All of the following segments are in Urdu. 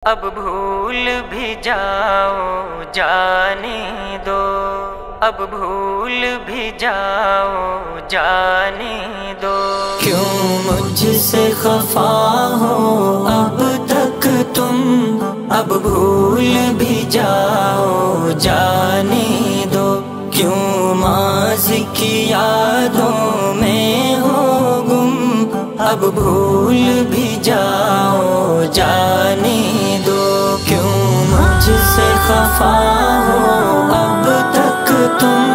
اب بھول بھی جاؤ جانے دو، اب بھول بھی جاؤ جانے دو۔ کیوں مجھ سے خفا ہو اب تک تم، اب بھول بھی جاؤ جانے دو۔ کیوں ماضی کی یادوں میں ہو گم، اب بھول بھی جاؤ جانے دو۔ کیوں مجھ سے خفا ہو اب تک تم،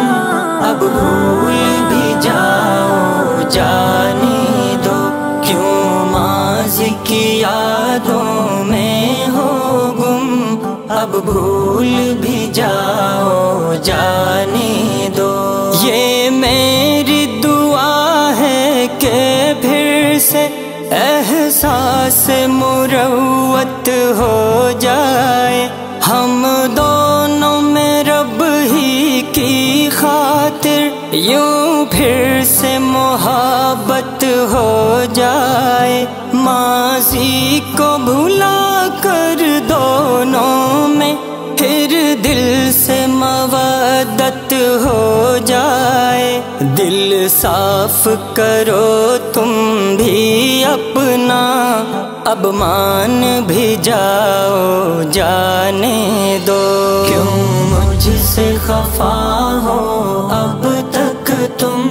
اب بھول بھی جاؤ جانے دو۔ کیوں ماضی کی یادوں میں ہو گم، اب بھول بھی جاؤ جانے دو۔ یہ میری دعا ہے کہ پھر سے احساس مروت ہو جائے، ہم دونوں میں رب ہی کی خاطر یوں پھر سے محبت ہو جائے۔ ماضی کو بھلا کر دونوں میں پھر دل سے مودت ہو جائے۔ دل صاف کرو تم بھی اپنا، اب مان بھی جاؤ جانے دو۔ کیوں مجھ سے خفا ہو اب تک تم،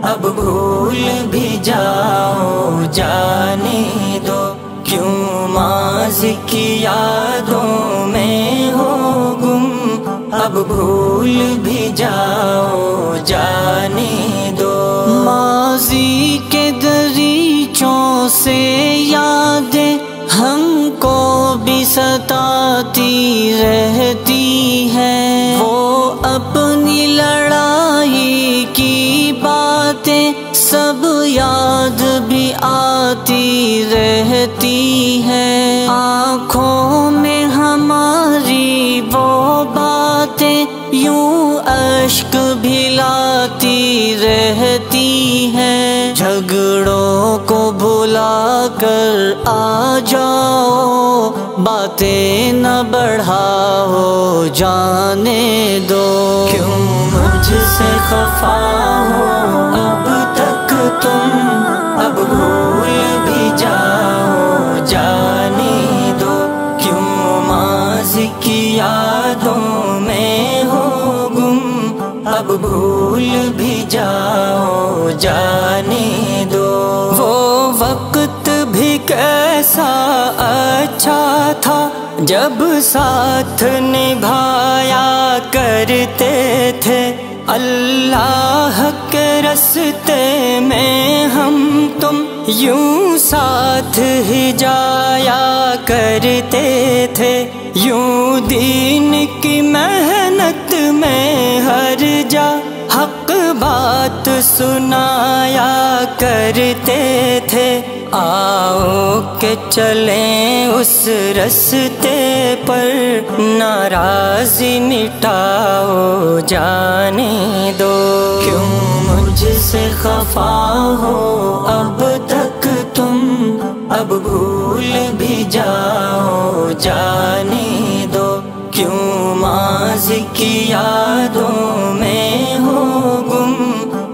اب بھول بھی جاؤ جانے دو۔ کیوں ماضی کی یادوں میں ہو گم، اب بھول بھی جاؤ جانے دو۔ ماضی کے دریچوں سے یادیں ہم کو بھی ستاتی رہتی ہیں، وہ اپنی لڑائی کی باتیں سب یاد بھی آتی رہتی ہیں۔ آنکھوں میں ہماری وہ باتیں یوں اشک بھی لاتی رہتی ہیں۔ جھگڑوں کو بھلا کر آ جاؤ، باتیں نہ بڑھاؤ جانے دو۔ کیوں مجھ سے خفا ہو اب تک تم، اب بھول بھی جاؤ جانے دو۔ کیوں ماضی کی یادوں میں ہو گم، اب بھول بھی جاؤ جانے دو۔ وہ وقت بھی کیسا اچھا تھا جب ساتھ نبھایا کرتے تھے، اللہ کے راستے میں ہم تم یوں ساتھ ہی جایا کرتے تھے۔ یوں دین کی محنت میں ہر جا حق بات سنایا کرتے تھے۔ آؤ کہ چلیں اس راستے پر، ناراضی مٹاؤ جانے دو۔ کیوں مجھ سے خفا ہو اب تک تم، اب بھول بھی جاؤ جانے دو۔ کیوں ماضی کی یادوں میں ہو گم،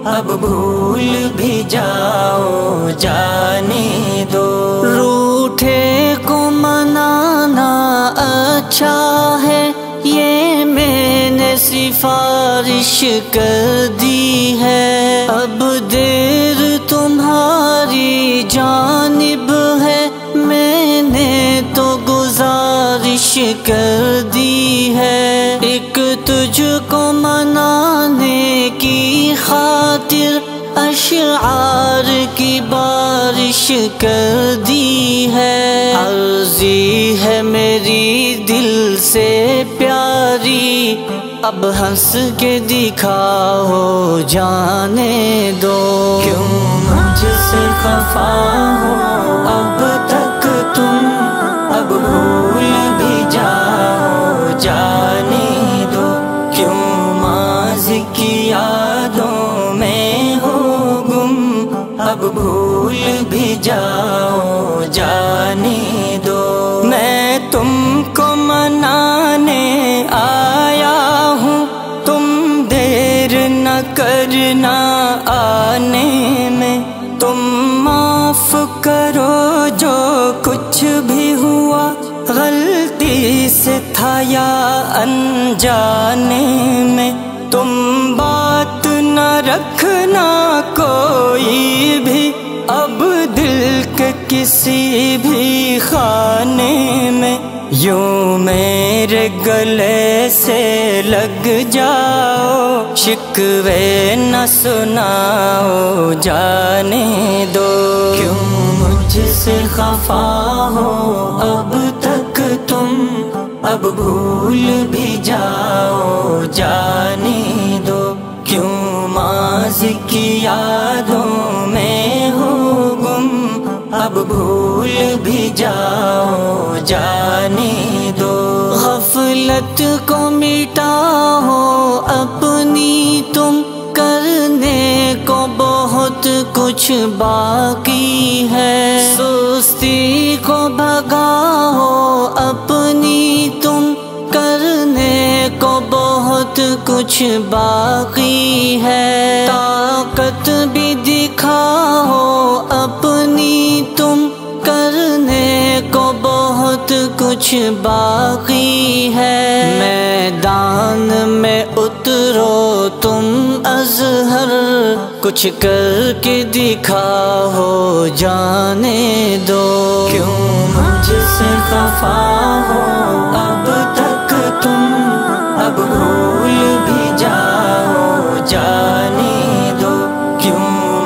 اب بھول بھی جاؤ جانے دو۔ روٹھے کو منانا اچھا ہے، یہ میں نے سفارش کر دی ہے۔ اب دیر تمہاری جانب ہے، میں نے تو گزارش کر دی ہے۔ ایک تجھ کو منانے کی خاطر اشعار کی بارش کر دی ہے۔ عرضی ہے میری دل سے پیاری، اب ہنس کے دکھاؤ جانے دو۔ کیوں مجھ سے خفا ہو اب تک تم، اب بھول بھی جاؤ جانے دو۔ کیوں ماضی کی یادوں میں ہو گم، اب بھول بھی جاؤ جانے دو۔ میں تم نہ آنے میں، تم معاف کرو جو کچھ بھی ہوا، غلطی سے تھا یا انجانے میں، تم بات نہ رکھنا کوئی بھی اب دل کے کسی بھی خانے میں، یوں میرے گلے سے لگ جاؤ، شکوے نہ سناؤ، جانے دو، کیوں مجھ سے خفا ہو اب تک تم، اب بھول بھی جاؤ، جانے دو، کیوں ماضی کی یادوں میں ہو گم، اب بھول بھی جاؤ، جانے دو، غفلت کو مٹاؤ اپنی تم، کرنے کو بہت کچھ باقی ہے، سستی کو بھگاؤ اپنی تم، کرنے کو بہت کچھ باقی ہے، طاقت بھی دکھاؤ اپنی تم، کرنے کو بہت کچھ باقی ہے، میدان میں اترو تم اظہر، کچھ کر کے دکھاؤ، جانے دو، کیوں مجھ سے خفا ہو اب تک تم، اب بھول بھی جاؤ، جانے دو، کیوں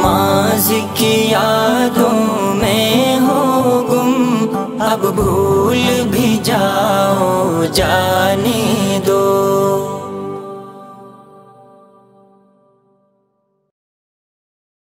ماضی کی یادوں میں ہو گم، اب بھول بھی جاؤ، جانے دو۔